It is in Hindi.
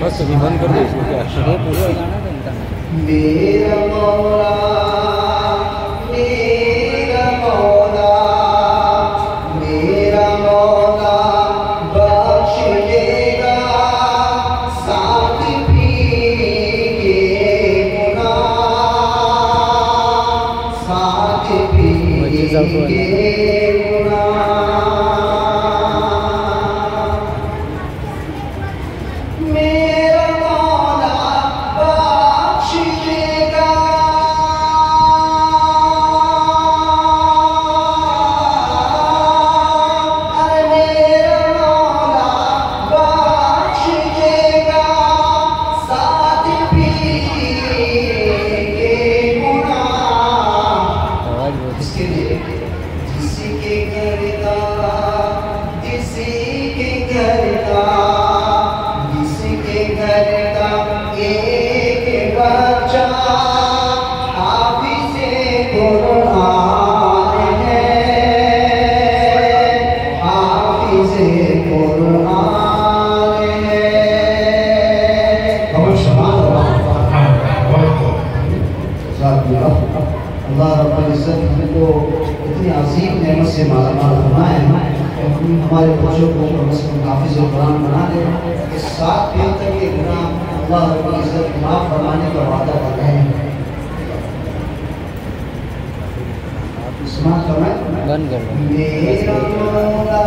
बस अभी बंद कर दो इसको, क्या ये पूरा गाना तो इंटरनेट मेरा मौला मेरा मौला मेरा मौला बख्श देगा साथ भी के गुनाह साथ भी के गुनाह जिसके घर का एक बच्चा हाफिज़े कुरान है, हाफिज़े कुरान है। अल्लाह रब्बुल इज़्ज़त हमको इतनी अजीम नेमत से मालामाल फरमाए, हमारे बच्चों को हाफिज़ कुरान बना दे। इस 7 दिन तक ये गुनाह अल्लाह रब्बुल इज़्ज़त माफ़ फरमाने का वादा कर रहे हैं। बंद कर दो। मेरा मौला